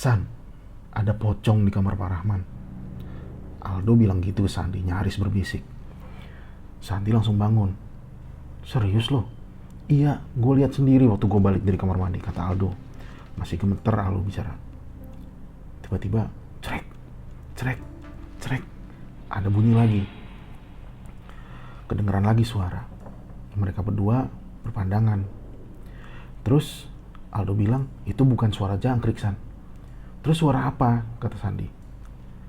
"San, ada pocong di kamar Pak Rahman." Aldo bilang gitu ke Sandi, nyaris berbisik. Sandi langsung bangun. "Serius lo?" "Iya, gue lihat sendiri waktu gue balik dari kamar mandi," kata Aldo. Masih gemeter Aldo bicara. Tiba-tiba, cerek, cerek, cerek. Ada bunyi lagi. Kedengeran lagi suara. Mereka berdua berpandangan. Terus Aldo bilang, "Itu bukan suara jangkrik, San." "Terus suara apa?" kata Sandi.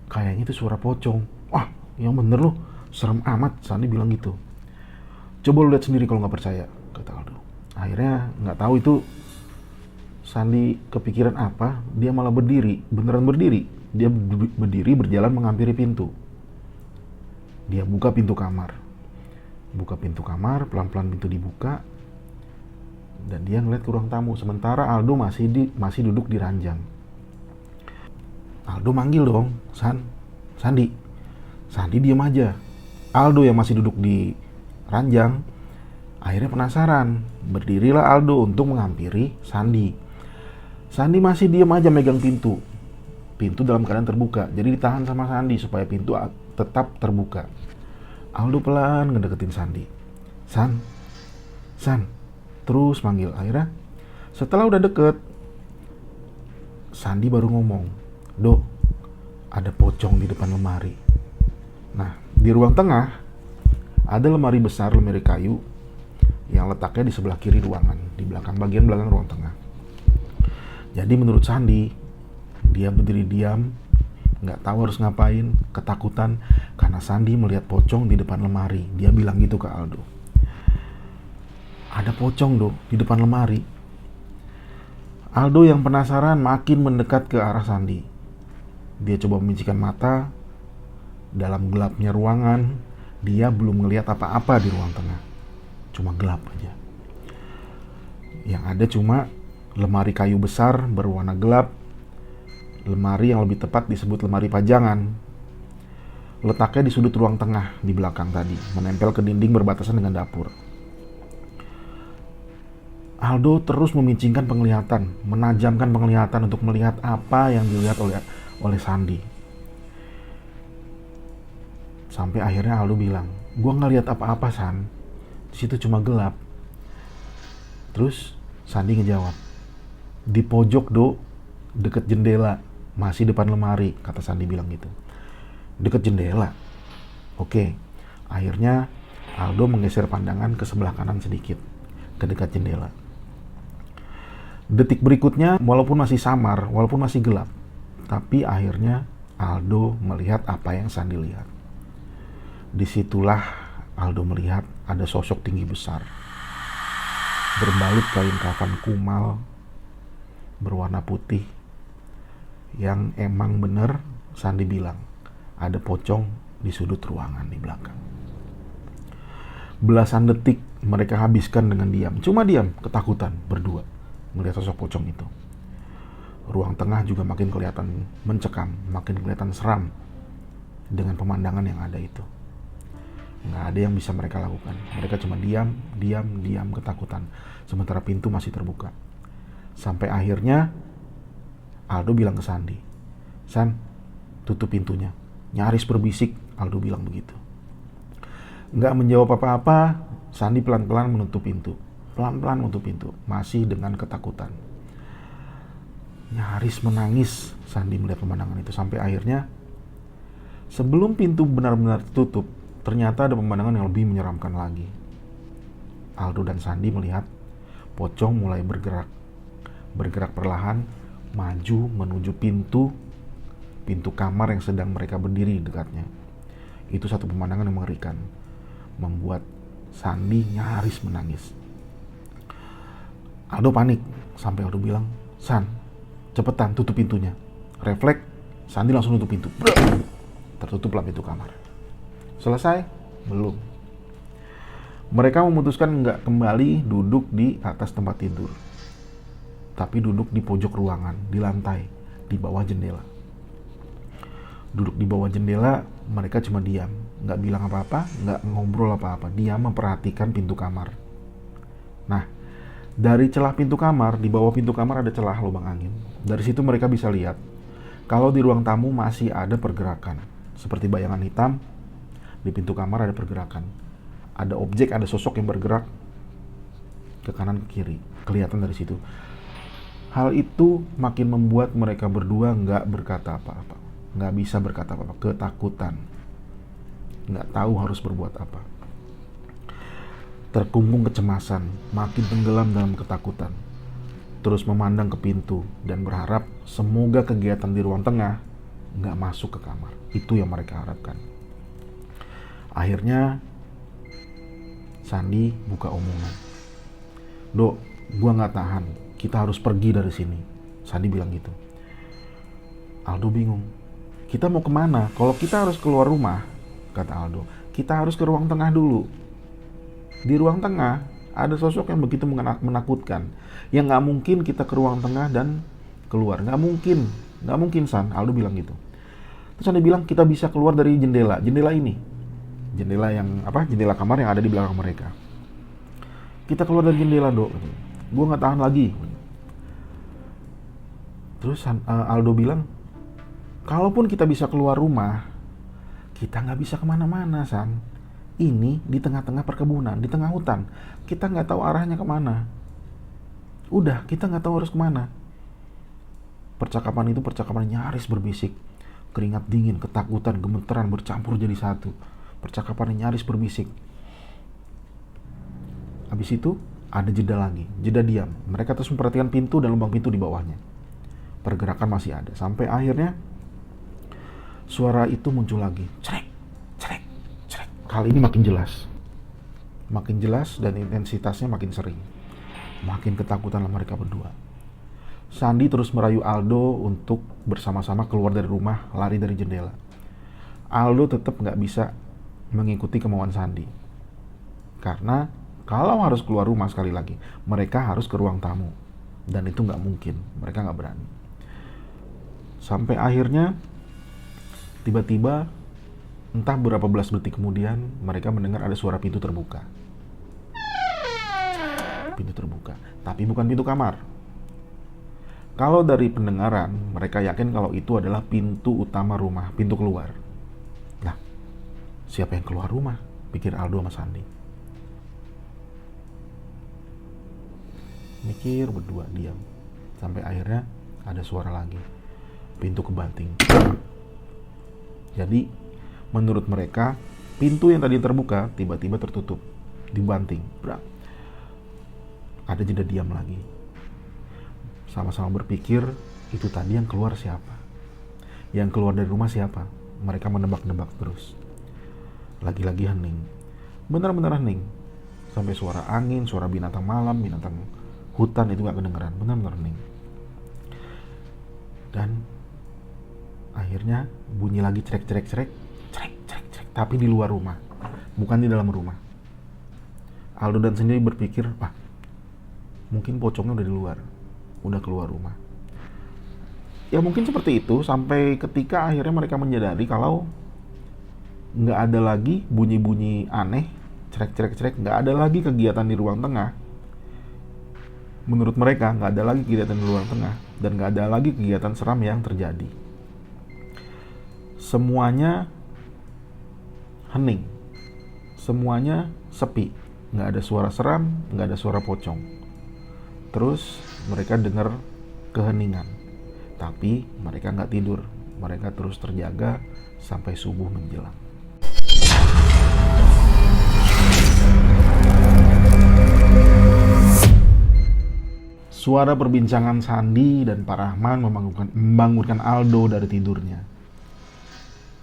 "Kayaknya itu suara pocong." "Wah, yang bener loh, serem amat," Sandi bilang gitu. "Coba lu lihat sendiri kalau nggak percaya," kata Aldo. Akhirnya nggak tahu itu Sandi kepikiran apa, dia malah berdiri, beneran berdiri. Dia berdiri berjalan menghampiri pintu. Dia buka pintu kamar. Buka pintu kamar, pelan-pelan pintu dibuka. Dan dia ngeliat ke ruang tamu. Sementara Aldo masih duduk di ranjang. Aldo manggil dong, Sandi. Sandi diam aja. Aldo yang masih duduk di ranjang akhirnya penasaran. Berdirilah Aldo untuk menghampiri Sandi. Sandi masih diam aja megang pintu. Pintu dalam keadaan terbuka. Jadi ditahan sama Sandi supaya pintu tetap terbuka. Aldo pelan ngedeketin Sandi. San. Terus manggil. Akhirnya setelah udah deket, Sandi baru ngomong, "Do, ada pocong di depan lemari." Nah, di ruang tengah ada lemari besar, lemari kayu yang letaknya di sebelah kiri ruangan, di bagian belakang ruang tengah. Jadi menurut Sandi, dia berdiri diam, nggak tahu harus ngapain, ketakutan karena Sandi melihat pocong di depan lemari. Dia bilang gitu ke Aldo. "Ada pocong, Do, di depan lemari." Aldo yang penasaran makin mendekat ke arah Sandi. Dia coba memicikkan mata. Dalam gelapnya ruangan, dia belum ngelihat apa-apa di ruang tengah. Cuma gelap aja. Yang ada cuma lemari kayu besar berwarna gelap. Lemari yang lebih tepat disebut lemari pajangan. Letaknya di sudut ruang tengah di belakang tadi, menempel ke dinding berbatasan dengan dapur. Aldo terus memicingkan penglihatan, menajamkan penglihatan untuk melihat apa yang dilihat oleh Sandi. Sampai akhirnya Aldo bilang, "Gua nggak lihat apa-apa, San. Di situ cuma gelap." Terus Sandi ngejawab, "Di pojok, Do, deket jendela, masih depan lemari," kata Sandi bilang gitu. "Deket jendela?" Oke. Akhirnya Aldo menggeser pandangan ke sebelah kanan sedikit, ke dekat jendela. Detik berikutnya, walaupun masih samar, walaupun masih gelap, tapi akhirnya Aldo melihat apa yang Sandi lihat. Disitulah Aldo melihat ada sosok tinggi besar, berbalut kain kafan kumal berwarna putih, yang emang bener Sandi bilang ada pocong di sudut ruangan di belakang. Belasan detik mereka habiskan dengan diam, cuma diam, ketakutan berdua melihat sosok pocong itu. Ruang tengah juga makin kelihatan mencekam, makin kelihatan seram dengan pemandangan yang ada itu. Nggak ada yang bisa mereka lakukan. Mereka cuma diam, ketakutan. Sementara pintu masih terbuka. Sampai akhirnya Aldo bilang ke Sandi, "San, tutup pintunya." Nyaris berbisik, Aldo bilang begitu. Nggak menjawab apa-apa, Sandi pelan-pelan menutup pintu. Pelan-pelan menutup pintu, masih dengan ketakutan. Nyaris menangis Sandi melihat pemandangan itu. Sampai akhirnya, sebelum pintu benar-benar tutup, ternyata ada pemandangan yang lebih menyeramkan lagi. Aldo dan Sandi melihat pocong mulai bergerak perlahan, maju menuju pintu kamar yang sedang mereka berdiri dekatnya. Itu satu pemandangan yang mengerikan, membuat Sandi nyaris menangis. Aldo panik, sampai Aldo bilang, "San, cepetan tutup pintunya." Refleks, Sandi langsung tutup pintu. Tertutuplah pintu kamar. Selesai? Belum. Mereka memutuskan nggak kembali duduk di atas tempat tidur, tapi duduk di pojok ruangan, di lantai, di bawah jendela. Duduk di bawah jendela, mereka cuma diam, nggak bilang apa-apa, nggak ngobrol apa-apa, diam memperhatikan pintu kamar. Nah, dari celah pintu kamar, di bawah pintu kamar ada celah lubang angin. Dari situ mereka bisa lihat kalau di ruang tamu masih ada pergerakan. Seperti bayangan hitam, di pintu kamar ada pergerakan. Ada objek, ada sosok yang bergerak ke kanan ke kiri. Kelihatan dari situ. Hal itu makin membuat mereka berdua nggak berkata apa-apa. Nggak bisa berkata apa-apa. Ketakutan. Nggak tahu harus berbuat apa. Terkungkung kecemasan, makin tenggelam dalam ketakutan. Terus memandang ke pintu dan berharap semoga kegiatan di ruang tengah nggak masuk ke kamar. Itu yang mereka harapkan. Akhirnya Sandi buka omongan. Dok, gua nggak tahan. Kita harus pergi dari sini. Sandi bilang gitu. Aldo bingung. Kita mau kemana? Kalau kita harus keluar rumah, kata Aldo, kita harus ke ruang tengah dulu. Di ruang tengah ada sosok yang begitu menakutkan. Yang nggak mungkin kita ke ruang tengah dan keluar. Nggak mungkin San. Aldo bilang gitu. Terus Sandi bilang kita bisa keluar dari jendela ini. Jendela yang jendela kamar yang ada di belakang mereka. Kita keluar dari jendela, Dok. Gue nggak tahan lagi. Terus Aldo bilang, kalaupun kita bisa keluar rumah, kita nggak bisa kemana-mana, San. Ini di tengah-tengah perkebunan, di tengah hutan. Kita nggak tahu arahnya kemana. Udah, kita nggak tahu harus kemana. Percakapan itu percakapan nyaris berbisik. Keringat dingin, ketakutan, gemeteran bercampur jadi satu. Percakapan nyaris berbisik. Habis itu ada jeda lagi, jeda diam. Mereka terus memperhatikan pintu dan lubang pintu di bawahnya. Pergerakan masih ada. Sampai akhirnya suara itu muncul lagi. Cerek, cerek, cerek. Kali ini makin jelas. Makin jelas dan intensitasnya makin sering. Makin ketakutan mereka berdua. Sandi terus merayu Aldo untuk bersama-sama keluar dari rumah, lari dari jendela. Aldo tetap nggak bisa mengikuti kemauan Sandi. Karena kalau harus keluar rumah sekali lagi, mereka harus ke ruang tamu. Dan itu nggak mungkin, mereka nggak berani. Sampai akhirnya, tiba-tiba, entah berapa belas detik kemudian, mereka mendengar ada suara pintu terbuka. Pintu terbuka, tapi bukan pintu kamar. Kalau dari pendengaran, mereka yakin kalau itu adalah pintu utama rumah, pintu keluar. Nah, siapa yang keluar rumah? Pikir Aldo sama Sandi. Mikir berdua, diam. Sampai akhirnya ada suara lagi. Pintu kebanting. Jadi, menurut mereka, pintu yang tadi terbuka tiba-tiba tertutup. Dibanting. Brak. Ada jeda diam lagi. Sama-sama berpikir, itu tadi yang keluar siapa? Yang keluar dari rumah siapa? Mereka menebak-nebak terus. Lagi-lagi hening. Benar-benar hening. Sampai suara angin, suara binatang malam, binatang hutan itu gak kedengeran. Benar-benar hening. Dan akhirnya bunyi lagi cerek. Tapi di luar rumah. Bukan di dalam rumah. Aldo dan sendiri berpikir, mungkin pocongnya udah di luar. Udah keluar rumah. Ya mungkin seperti itu sampai ketika akhirnya mereka menyadari kalau nggak ada lagi bunyi-bunyi aneh, cerek, nggak ada lagi kegiatan di ruang tengah. Menurut mereka nggak ada lagi kegiatan di ruang tengah dan nggak ada lagi kegiatan seram yang terjadi. Semuanya hening, semuanya sepi, nggak ada suara seram, nggak ada suara pocong. Terus mereka dengar keheningan, tapi mereka nggak tidur. Mereka terus terjaga sampai subuh menjelang. Suara perbincangan Sandi dan Pak Rahman membangunkan Aldo dari tidurnya.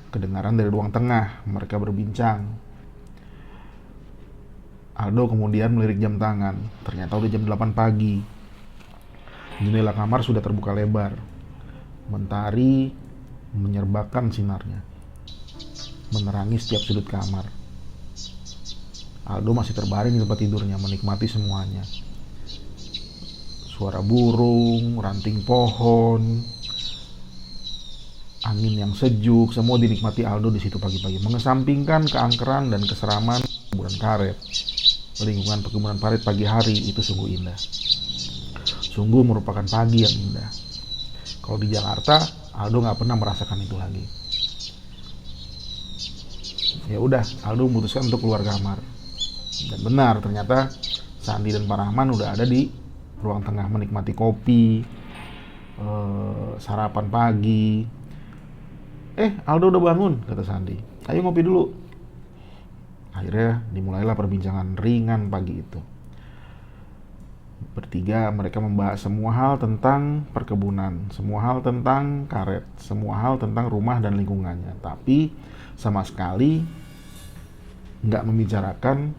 Kedengaran dari ruang tengah, mereka berbincang. Aldo kemudian melirik jam tangan. Ternyata udah jam 8 pagi. Jendela kamar sudah terbuka lebar. Mentari menyerbakan sinarnya, menerangi setiap sudut kamar. Aldo masih terbaring di tempat tidurnya, menikmati semuanya. Suara burung, ranting pohon, angin yang sejuk, semua dinikmati Aldo di situ pagi-pagi. Mengesampingkan keangkeran dan keseraman perkebunan karet. Lingkungan perkebunan karet pagi hari itu sungguh indah. Sungguh merupakan pagi yang indah. Kalau di Jakarta, Aldo nggak pernah merasakan itu lagi. Ya udah, Aldo memutuskan untuk keluar kamar. Dan benar, ternyata Sandi dan Pak Rahman udah ada di ruang tengah menikmati kopi, sarapan pagi. Aldo udah bangun, kata Sandi. Ayo ngopi dulu. Akhirnya dimulailah perbincangan ringan pagi itu. Bertiga mereka membahas semua hal tentang perkebunan, semua hal tentang karet, semua hal tentang rumah dan lingkungannya. Tapi sama sekali nggak membicarakan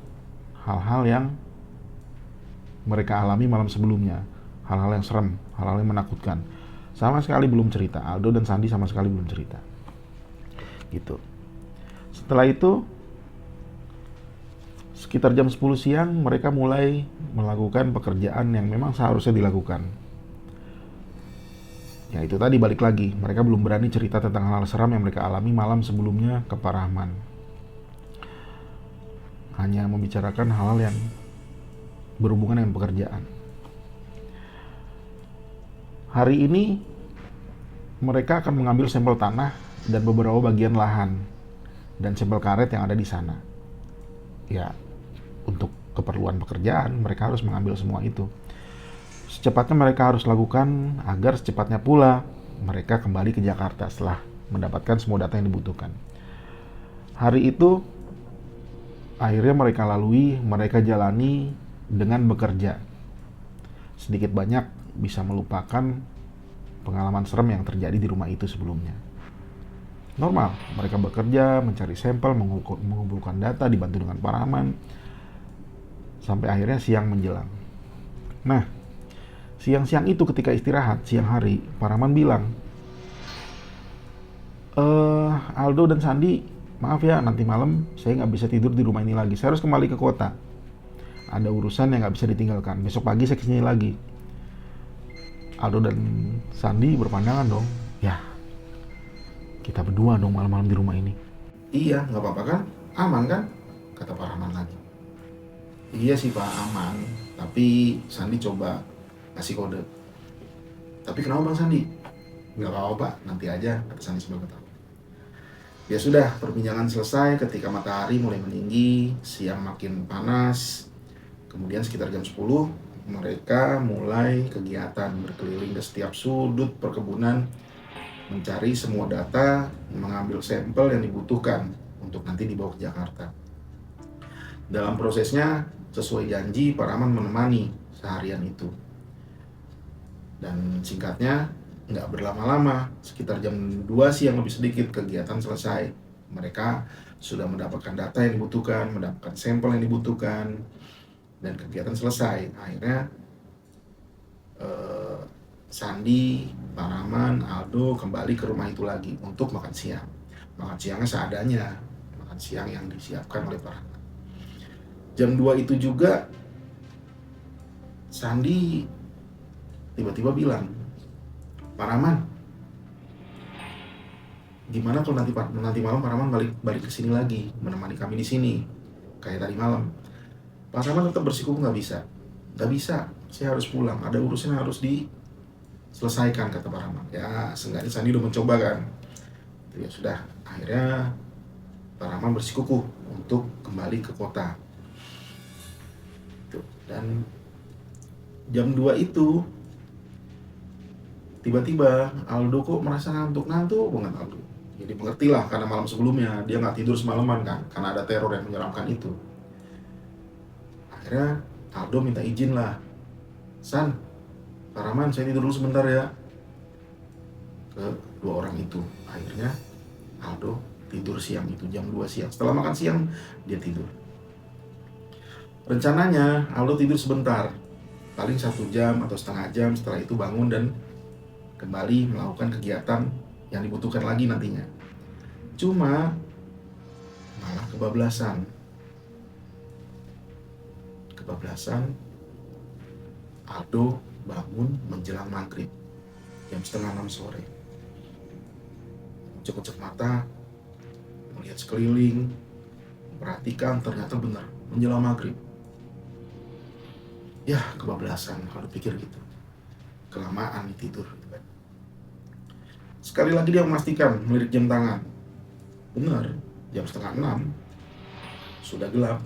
hal-hal yang mereka alami malam sebelumnya. Hal-hal yang serem, hal-hal yang menakutkan. Sama sekali belum cerita. Aldo dan Sandi sama sekali belum cerita. Gitu. Setelah itu, sekitar jam 10 siang mereka mulai melakukan pekerjaan yang memang seharusnya dilakukan. Ya itu tadi, balik lagi, mereka belum berani cerita tentang hal-hal seram yang mereka alami malam sebelumnya ke Pak Rahman. Hanya membicarakan hal-hal yang berhubungan dengan pekerjaan. Hari ini mereka akan mengambil sampel tanah dan beberapa bagian lahan dan sampel karet yang ada di sana. Ya, untuk keperluan pekerjaan mereka harus mengambil semua itu. Secepatnya mereka harus lakukan agar secepatnya pula mereka kembali ke Jakarta setelah mendapatkan semua data yang dibutuhkan. Hari itu akhirnya mereka jalani dengan bekerja. Sedikit banyak bisa melupakan pengalaman serem yang terjadi di rumah itu sebelumnya. Normal, mereka bekerja, mencari sampel, mengumpulkan data, dibantu dengan Pak Rahman, sampai akhirnya siang menjelang. Nah, siang-siang itu ketika istirahat, siang hari, Pak Rahman bilang, Aldo dan Sandi, maaf ya, nanti malam saya nggak bisa tidur di rumah ini lagi. Saya harus kembali ke kota. Ada urusan yang nggak bisa ditinggalkan. Besok pagi saya kesini lagi. Aldo dan Sandi berpandangan dong. Ya, kita berdua dong malam-malam di rumah ini. Iya, nggak apa-apa kan? Aman kan? Kata Pak Rahman lagi. Iya sih Pak, aman. Tapi Sandi coba kasih kode. Tapi kenapa Bang Sandi? Nggak apa-apa Pak, nanti aja, kata Sandi sambil ketawa. Ya sudah, perbincangan selesai ketika matahari mulai meninggi, siang makin panas. Kemudian sekitar jam 10, mereka mulai kegiatan berkeliling ke setiap sudut perkebunan, mencari semua data, mengambil sampel yang dibutuhkan untuk nanti dibawa ke Jakarta. Dalam prosesnya, sesuai janji, Pak Rahman menemani seharian itu. Dan singkatnya, nggak berlama-lama, sekitar jam 2 siang lebih sedikit kegiatan selesai. Mereka sudah mendapatkan data yang dibutuhkan, mendapatkan sampel yang dibutuhkan, dan kegiatan selesai. Akhirnya Sandi, Pak Rahman, Aldo kembali ke rumah itu lagi untuk makan siang. Makan siangnya seadanya, makan siang yang disiapkan oleh Pak Rahman. Jam 2 itu juga Sandi tiba-tiba bilang, Pak Rahman, gimana kalau nanti malam Pak Rahman balik ke sini lagi, menemani kami di sini kayak tadi malam? Pak Rahman tetap bersikukuh, nggak bisa, saya harus pulang, ada urusan yang harus diselesaikan, kata Pak Rahman. Ya, seenggaknya Sandi udah mencoba kan. Ya sudah, akhirnya Pak Rahman bersikukuh untuk kembali ke kota. Dan jam 2 itu tiba-tiba Aldo kok merasa ngantuk banget Aldo. Jadi mengertilah karena malam sebelumnya dia nggak tidur semalaman kan, karena ada teror yang menyeramkan itu. Akhirnya Aldo minta izin lah, San, Pak Rahman saya tidur dulu sebentar ya, ke dua orang itu. Akhirnya Aldo tidur siang itu, jam 2 siang. Setelah makan siang dia tidur. Rencananya Aldo tidur sebentar, paling 1 jam atau setengah jam. Setelah itu bangun dan kembali melakukan kegiatan yang dibutuhkan lagi nantinya. Cuma malah kebablasan. Aldo bangun menjelang maghrib, jam 5:30 sore. Cek-cek mata, melihat sekeliling, perhatikan, ternyata benar menjelang maghrib. Ya, kebablasan, kalau pikir gitu. Kelamaan tidur gitu kan. Sekali lagi dia memastikan melirik jam tangan. Benar, jam 5:30. Sudah gelap.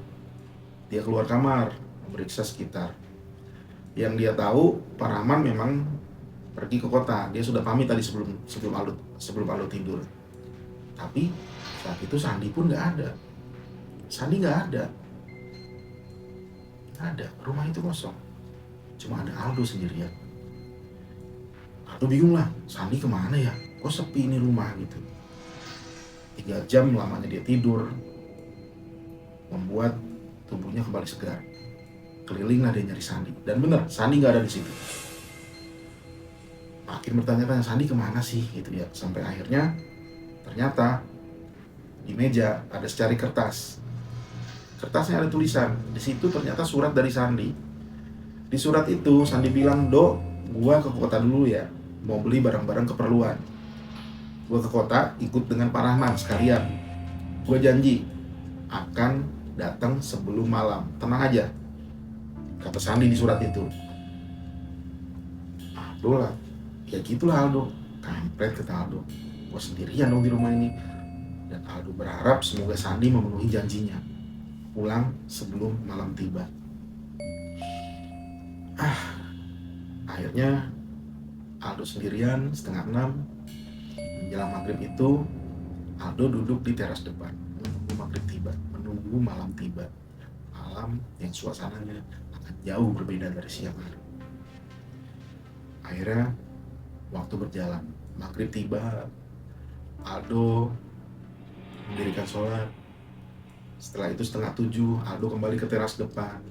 Dia keluar kamar, memeriksa sekitar. Yang dia tahu, Pak Rahman memang pergi ke kota. Dia sudah pamit tadi sebelum Aldo tidur. Tapi saat itu Sandi pun nggak ada. Sandi nggak ada. Nggak ada. Rumah itu kosong. Cuma ada Aldo sendirian. Aldo bingung lah. Sandi kemana ya? Kok sepi ini rumah gitu. 3 jam lamanya dia tidur, membuat tubuhnya kembali segar. Keliling lah dia nyari Sandi. Dan benar, Sandi nggak ada di situ. Makin bertanya-tanya, Sandi kemana sih gitu ya. Sampai akhirnya ternyata di meja ada secari kertas. Kertasnya ada tulisan. Di situ ternyata surat dari Sandi. Di surat itu Sandi bilang, "Do, gua ke kota dulu ya. Mau beli barang-barang keperluan. Gua ke kota ikut dengan Pak Rahman sekalian. Gua janji akan datang sebelum malam. Tenang aja," kata Sandi di surat itu. Aldo lah, ya gitulah Aldo. Kampret kata Aldo. Gua sendirian dong di rumah ini. Dan Aldo berharap semoga Sandi memenuhi janjinya. Pulang sebelum malam tiba. Akhirnya Aldo sendirian 5:30. Menjelang maghrib itu Aldo duduk di teras depan menunggu maghrib tiba, menunggu malam tiba. Malam yang suasananya akan jauh berbeda dari siang hari. Akhirnya waktu berjalan, maghrib tiba, Aldo mendirikan sholat. Setelah itu 6:30 Aldo kembali ke teras depan.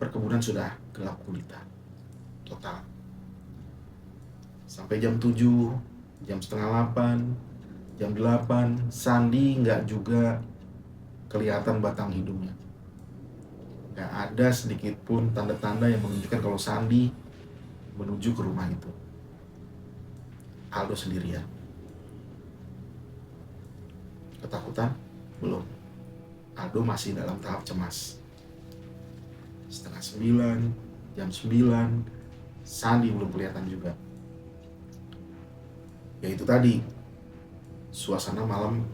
Perkebunan sudah gelap gulita total. Sampai jam 7, jam 7:30, jam 8, Sandi nggak juga kelihatan batang hidungnya. Nggak ada sedikit pun tanda-tanda yang menunjukkan kalau Sandi menuju ke rumah itu. Aldo sendirian. Ketakutan? Belum. Aldo masih dalam tahap cemas. 8:30, jam 9, Sandi belum kelihatan juga. Ya itu tadi, suasana malam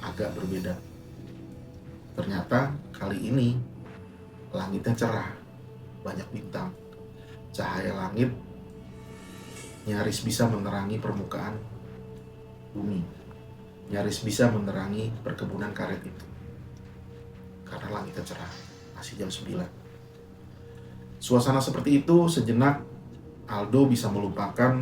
agak berbeda. Ternyata kali ini langitnya cerah, banyak bintang. Cahaya langit nyaris bisa menerangi permukaan bumi, nyaris bisa menerangi perkebunan karet itu. Karena langitnya cerah, masih jam 9. Suasana seperti itu sejenak Aldo bisa melupakan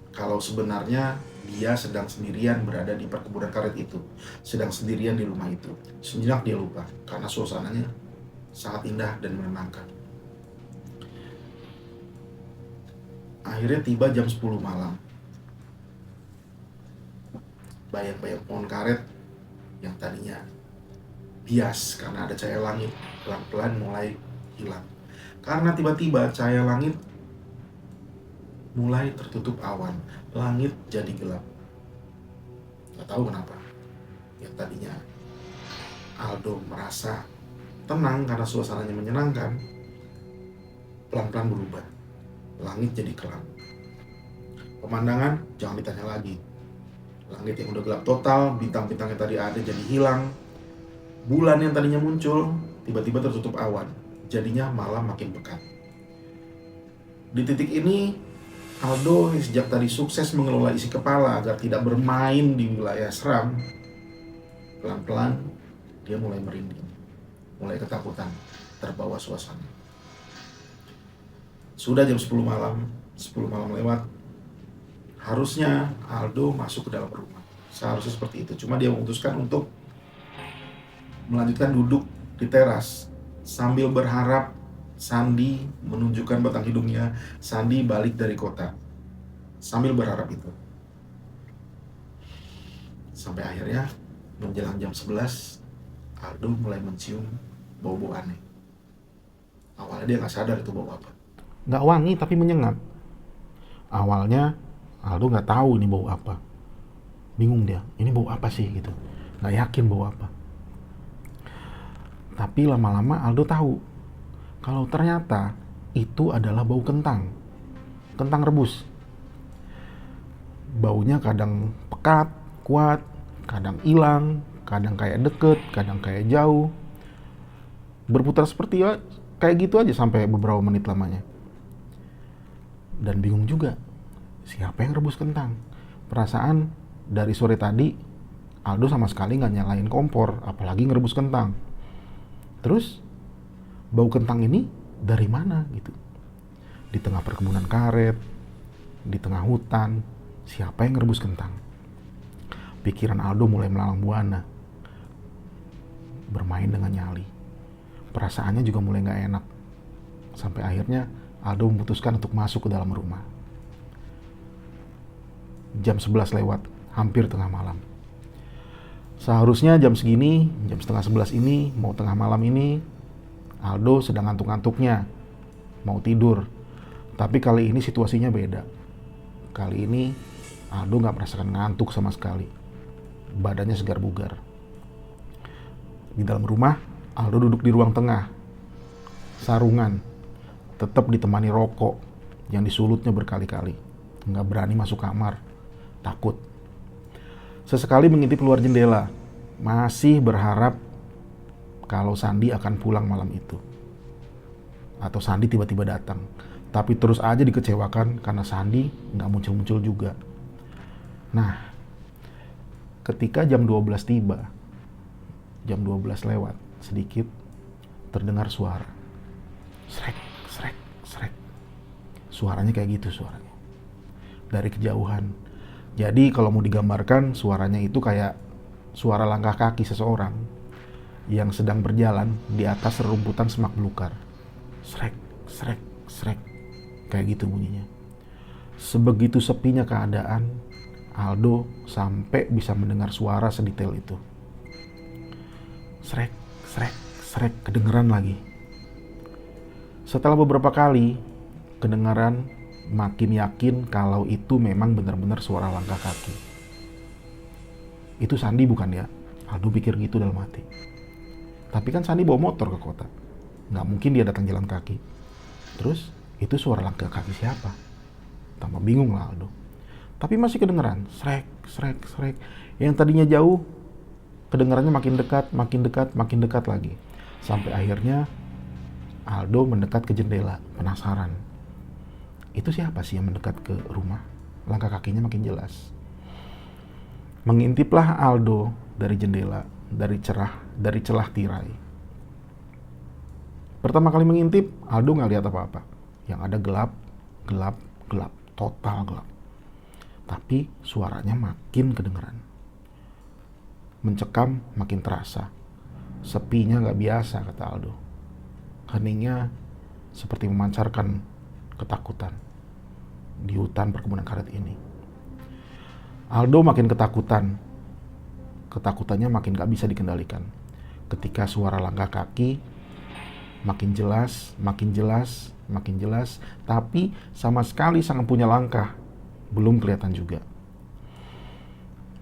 kalau sebenarnya dia sedang sendirian berada di perkebunan karet itu, sedang sendirian di rumah itu. Sejenak dia lupa karena suasananya sangat indah dan menenangkan. Akhirnya tiba jam 10 malam. Bayang-bayang pohon karet yang tadinya bias karena ada cahaya langit pelan-pelan mulai hilang. Karena tiba-tiba cahaya langit mulai tertutup awan, langit jadi gelap. Gak tahu kenapa. Yang tadinya Aldo merasa tenang karena suasananya menyenangkan, pelan-pelan berubah. Langit jadi kelam. Pemandangan jangan ditanya lagi. Langit yang udah gelap total, bintang-bintang yang tadi ada jadi hilang. Bulan yang tadinya muncul tiba-tiba tertutup awan. Jadinya malam makin pekat. Di titik ini Aldo yang sejak tadi sukses mengelola isi kepala agar tidak bermain di wilayah seram, pelan-pelan dia mulai merinding, mulai ketakutan, terbawa suasana. Sudah jam 10 malam, 10 malam lewat. Harusnya Aldo masuk ke dalam rumah. Seharusnya seperti itu. Cuma dia memutuskan untuk melanjutkan duduk di teras sambil berharap Sandi menunjukkan batang hidungnya, Sandi balik dari kota. Sambil berharap itu. Sampai akhirnya menjelang jam 11, Aldo mulai mencium bau-bau aneh. Awalnya dia nggak sadar itu bau apa. Nggak wangi tapi menyengat. Awalnya Aldo nggak tahu ini bau apa. Bingung dia, ini bau apa sih gitu. Nggak yakin bau apa. Tapi lama-lama Aldo tahu kalau ternyata itu adalah bau kentang. Kentang rebus. Baunya kadang pekat, kuat, kadang hilang, kadang kayak deket, kadang kayak jauh. Berputar seperti ya, kayak gitu aja sampai beberapa menit lamanya. Dan bingung juga, siapa yang rebus kentang? Perasaan dari sore tadi, Aldo sama sekali nggak nyalain kompor, apalagi ngerebus kentang. Terus, bau kentang ini dari mana gitu? Di tengah perkebunan karet, di tengah hutan, siapa yang ngerebus kentang? Pikiran Aldo mulai melalang buana, bermain dengan nyali. Perasaannya juga mulai nggak enak. Sampai akhirnya Aldo memutuskan untuk masuk ke dalam rumah. Jam 11 lewat, hampir tengah malam. Seharusnya jam segini, jam setengah 11 ini, mau tengah malam ini, Aldo sedang ngantuk-ngantuknya, mau tidur. Tapi kali ini situasinya beda. Kali ini Aldo nggak merasakan ngantuk sama sekali. Badannya segar bugar. Di dalam rumah, Aldo duduk di ruang tengah. Sarungan, tetap ditemani rokok yang disulutnya berkali-kali. Nggak berani masuk kamar, takut. Sesekali mengintip keluar jendela, masih berharap kalau Sandi akan pulang malam itu. Atau Sandi tiba-tiba datang. Tapi terus aja dikecewakan karena Sandi nggak muncul-muncul juga. Nah, ketika jam 12 tiba, jam 12 lewat sedikit, terdengar suara. Srek, srek, srek. Suaranya kayak gitu suaranya. Dari kejauhan. Jadi kalau mau digambarkan, suaranya itu kayak suara langkah kaki seseorang yang sedang berjalan di atas rerumputan semak belukar. Srek, srek, srek. Kayak gitu bunyinya. Sebegitu sepinya keadaan, Aldo sampai bisa mendengar suara sedetail itu. Srek, srek, srek, kedengeran lagi. Setelah beberapa kali kedengaran, makin yakin kalau itu memang benar-benar suara langkah kaki. Itu Sandi bukan ya? Aldo pikir gitu dalam hati. Tapi kan Sandi bawa motor ke kota. Nggak mungkin dia datang jalan kaki. Terus, itu suara langkah kaki siapa? Tambah bingung lah Aldo. Tapi masih kedengeran. Srek, srek, srek. Yang tadinya jauh, kedengarannya makin dekat, makin dekat, makin dekat lagi. Sampai akhirnya, Aldo mendekat ke jendela, penasaran. Itu siapa sih yang mendekat ke rumah? Langkah kakinya makin jelas. Mengintiplah Aldo dari jendela, dari celah tirai. Pertama kali mengintip, Aldo nggak lihat apa-apa. Yang ada gelap, gelap, gelap, total gelap. Tapi suaranya makin kedengeran. Mencekam makin terasa. Sepinya nggak biasa, kata Aldo. Heningnya seperti memancarkan ketakutan di hutan perkebunan karet ini. Aldo makin ketakutan. Ketakutannya makin gak bisa dikendalikan. Ketika suara langkah kaki makin jelas, makin jelas, makin jelas, tapi sama sekali sang punya langkah belum kelihatan juga.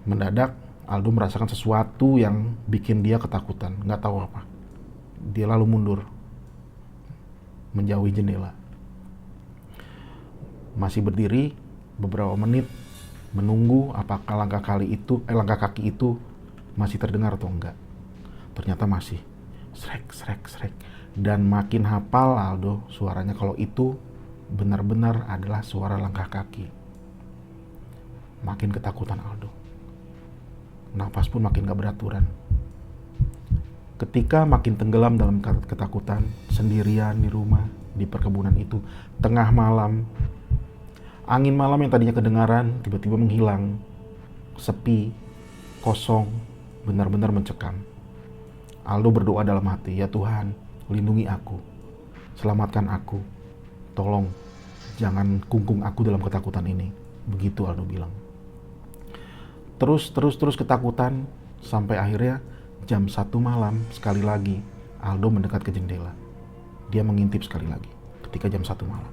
Mendadak Aldo merasakan sesuatu yang bikin dia ketakutan, gak tahu apa. Dia lalu mundur, menjauhi jendela. Masih berdiri beberapa menit menunggu apakah langkah kaki itu masih terdengar atau enggak. Ternyata masih. Srek, srek, srek. Dan makin hafal Aldo suaranya kalau itu benar-benar adalah suara langkah kaki. Makin ketakutan Aldo. Nafas pun makin gak beraturan. Ketika makin tenggelam dalam ketakutan, sendirian di rumah, di perkebunan itu, tengah malam, angin malam yang tadinya kedengaran tiba-tiba menghilang. Sepi, kosong, benar-benar mencekam. Aldo berdoa dalam hati, ya Tuhan, lindungi aku, selamatkan aku, tolong jangan kungkung aku dalam ketakutan ini. Begitu Aldo bilang. Terus ketakutan sampai akhirnya jam 1 malam sekali lagi Aldo mendekat ke jendela. Dia mengintip sekali lagi ketika jam 1 malam.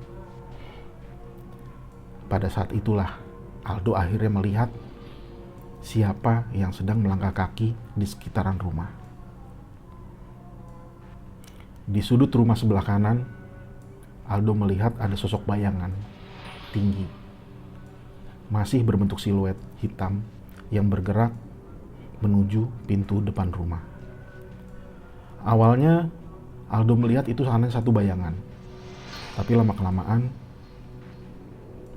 Pada saat itulah Aldo akhirnya melihat siapa yang sedang melangkah kaki di sekitaran rumah. Di sudut rumah sebelah kanan, Aldo melihat ada sosok bayangan tinggi masih berbentuk siluet hitam yang bergerak menuju pintu depan rumah. Awalnya Aldo melihat itu hanya satu bayangan, tapi lama-kelamaan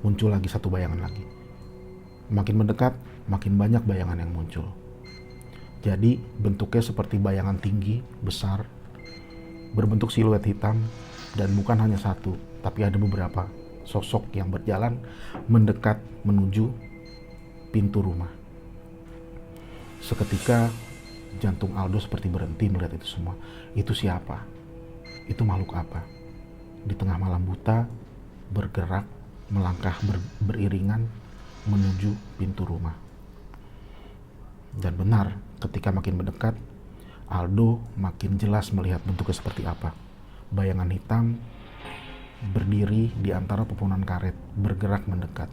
muncul lagi satu bayangan lagi. Makin mendekat, makin banyak bayangan yang muncul. Jadi bentuknya seperti bayangan tinggi, besar, berbentuk siluet hitam, dan bukan hanya satu, tapi ada beberapa sosok yang berjalan mendekat menuju pintu rumah. Seketika jantung Aldo seperti berhenti melihat itu semua. Itu siapa? Itu makhluk apa? Di tengah malam buta, bergerak, melangkah beriringan menuju pintu rumah. Dan benar, ketika makin mendekat, Aldo makin jelas melihat bentuknya seperti apa. Bayangan hitam berdiri di antara pepohonan karet, bergerak mendekat.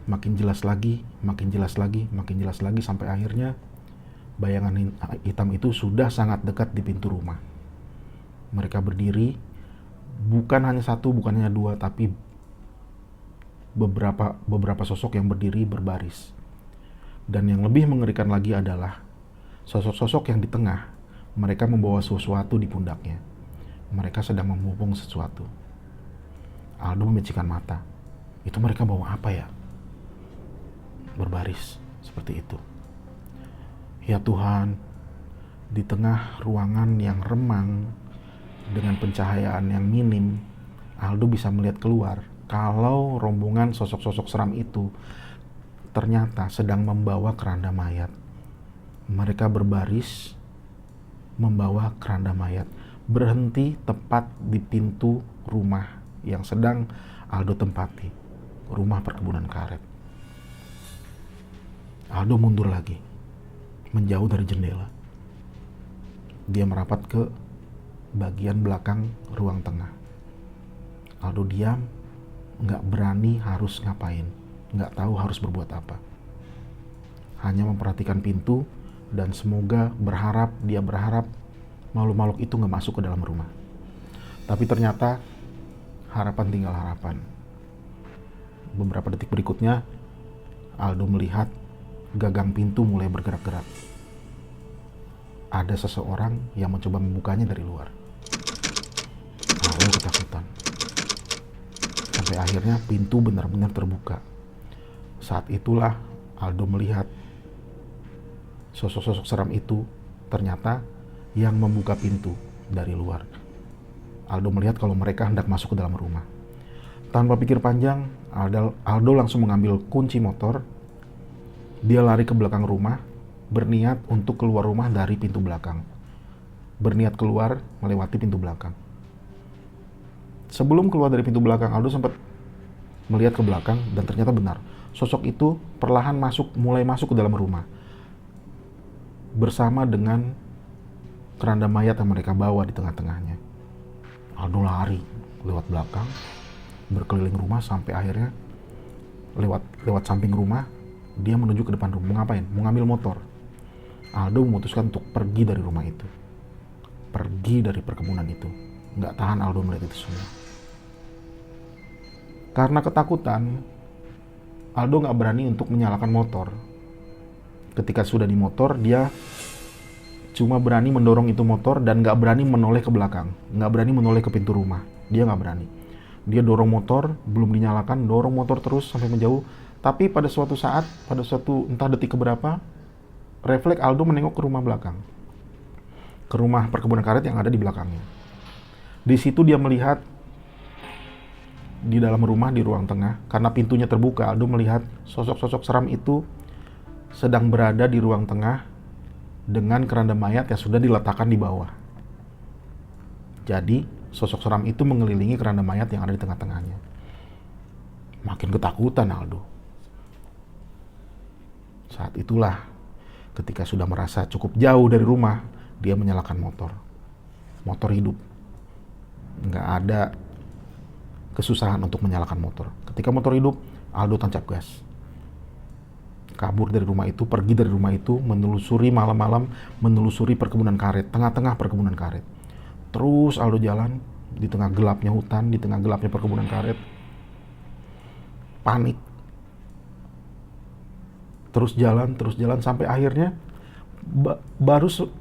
Makin jelas lagi, makin jelas lagi, makin jelas lagi, sampai akhirnya bayangan hitam itu sudah sangat dekat di pintu rumah. Mereka berdiri, bukan hanya satu, bukan hanya dua, tapi beberapa sosok yang berdiri berbaris. Dan yang lebih mengerikan lagi adalah sosok-sosok yang di tengah, mereka membawa sesuatu di pundaknya. Mereka sedang memupung sesuatu. Aldo memecikkan mata. Itu mereka bawa apa ya? Berbaris seperti itu. Ya Tuhan, di tengah ruangan yang remang dengan pencahayaan yang minim, Aldo bisa melihat keluar kalau rombongan sosok-sosok seram itu ternyata sedang membawa keranda mayat. Mereka berbaris membawa keranda mayat, berhenti tepat di pintu rumah yang sedang Aldo tempati, rumah perkebunan karet. Aldo mundur lagi, menjauh dari jendela. Dia merapat ke bagian belakang ruang tengah. Aldo diam, nggak berani harus ngapain, nggak tahu harus berbuat apa. Hanya memperhatikan pintu dan dia berharap makhluk-makhluk itu nggak masuk ke dalam rumah. Tapi ternyata harapan tinggal harapan. Beberapa detik berikutnya, Aldo melihat gagang pintu mulai bergerak-gerak. Ada seseorang yang mencoba membukanya dari luar. Aldo ketakutan. Sampai akhirnya pintu benar-benar terbuka. Saat itulah Aldo melihat sosok-sosok seram itu ternyata yang membuka pintu dari luar. Aldo melihat kalau mereka hendak masuk ke dalam rumah. Tanpa pikir panjang, Aldo langsung mengambil kunci motor. Dia lari ke belakang rumah, berniat untuk keluar rumah dari pintu belakang. Berniat keluar melewati pintu belakang. Sebelum keluar dari pintu belakang, Aldo sempat melihat ke belakang dan ternyata benar. Sosok itu perlahan mulai masuk ke dalam rumah. Bersama dengan keranda mayat yang mereka bawa di tengah-tengahnya. Aldo lari lewat belakang, berkeliling rumah sampai akhirnya lewat samping rumah, dia menuju ke depan rumah. Mau ngapain? Mau ngambil motor. Aldo memutuskan untuk pergi dari rumah itu. Pergi dari perkebunan itu. Nggak tahan Aldo melihat itu semua. Karena ketakutan, Aldo nggak berani untuk menyalakan motor. Ketika sudah di motor, dia cuma berani mendorong itu motor dan nggak berani menoleh ke belakang, nggak berani menoleh ke pintu rumah. Dia nggak berani. Dia dorong motor, belum dinyalakan, dorong motor terus sampai menjauh. Tapi pada suatu saat, pada suatu entah detik keberapa, refleks Aldo menengok ke rumah belakang, ke rumah perkebunan karet yang ada di belakangnya. Di situ dia melihat di dalam rumah di ruang tengah, karena pintunya terbuka, Aldo melihat sosok-sosok seram itu sedang berada di ruang tengah dengan keranda mayat yang sudah diletakkan di bawah. Jadi, sosok seram itu mengelilingi keranda mayat yang ada di tengah-tengahnya. Makin ketakutan Aldo. Saat itulah, ketika sudah merasa cukup jauh dari rumah, dia menyalakan motor. Motor hidup. Nggak ada kesusahan untuk menyalakan motor. Ketika motor hidup, Aldo tancap gas. Kabur dari rumah itu, pergi dari rumah itu, menelusuri malam-malam, menelusuri perkebunan karet, tengah-tengah perkebunan karet. Terus Aldo jalan di tengah gelapnya hutan, di tengah gelapnya perkebunan karet. panik. Terus jalan sampai akhirnya baru 10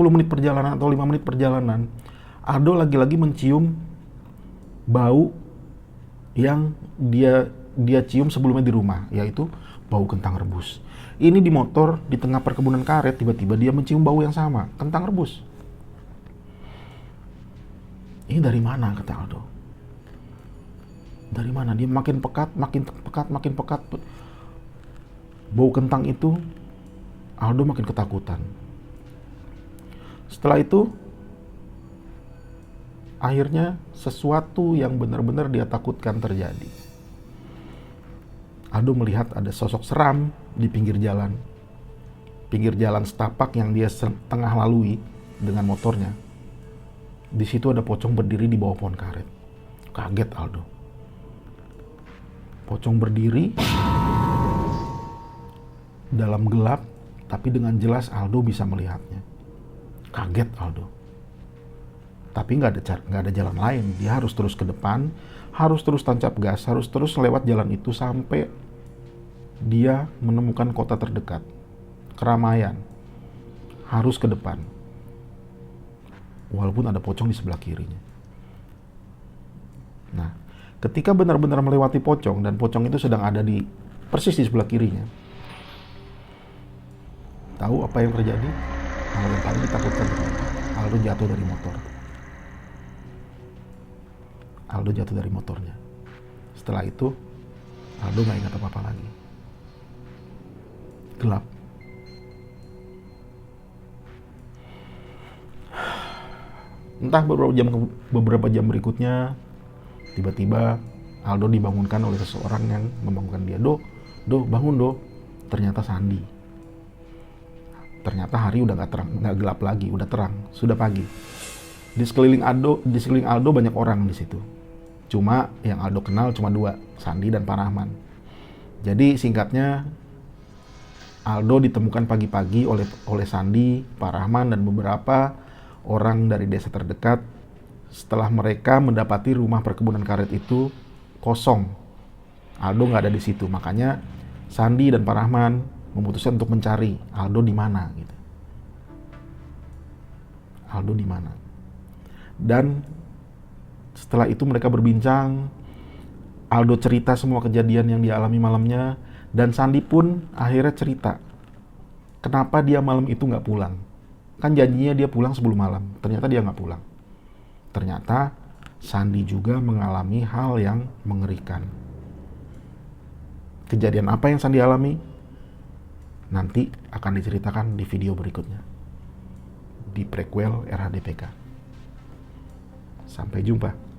menit perjalanan atau 5 menit perjalanan, Aldo lagi-lagi mencium bau yang dia cium sebelumnya di rumah, yaitu bau kentang rebus. Ini di motor di tengah perkebunan karet, tiba-tiba dia mencium bau yang sama, kentang rebus. Ini dari mana, kata Aldo? Dari mana? Dia makin pekat. Bau kentang itu, Aldo makin ketakutan. Setelah itu, akhirnya sesuatu yang benar-benar dia takutkan terjadi. Aldo melihat ada sosok seram di pinggir jalan setapak yang dia tengah lalui dengan motornya. Di situ ada pocong berdiri di bawah pohon karet. Kaget Aldo. Pocong berdiri dalam gelap, tapi dengan jelas Aldo bisa melihatnya. Kaget Aldo. Tapi nggak ada jalan lain. Dia harus terus ke depan, harus terus tancap gas, harus terus lewat jalan itu sampai dia menemukan kota terdekat, keramaian. Harus ke depan. Walaupun ada pocong di sebelah kirinya. Nah, ketika benar-benar melewati pocong dan pocong itu sedang ada persis di sebelah kirinya, tahu apa yang terjadi? Hal yang paling ditakutkan terjadi. Aldo jatuh dari motor. Aldo jatuh dari motornya. Setelah itu, Aldo gak ingat apa-apa lagi. Gelap. Entah beberapa jam berikutnya, tiba-tiba Aldo dibangunkan oleh seseorang yang membangunkan dia. Do, bangun Do. Ternyata Sandi. Ternyata hari udah nggak gelap lagi, udah terang, sudah pagi. Di sekeliling Aldo banyak orang di situ. Cuma yang Aldo kenal cuma 2, Sandi dan Pak Rahman. Jadi singkatnya, Aldo ditemukan pagi-pagi oleh Sandi, Pak Rahman, dan beberapa orang dari desa terdekat setelah mereka mendapati rumah perkebunan karet itu kosong. Aldo nggak ada di situ, makanya Sandi dan Pak Rahman memutuskan untuk mencari Aldo di mana gitu. Aldo di mana? Dan setelah itu mereka berbincang. Aldo cerita semua kejadian yang dialami malamnya, dan Sandi pun akhirnya cerita kenapa dia malam itu nggak pulang. Kan janjinya dia pulang sebelum malam, ternyata dia nggak pulang. Ternyata Sandi juga mengalami hal yang mengerikan. Kejadian apa yang Sandi alami? Nanti akan diceritakan di video berikutnya. Di prequel RHDPK. Sampai jumpa.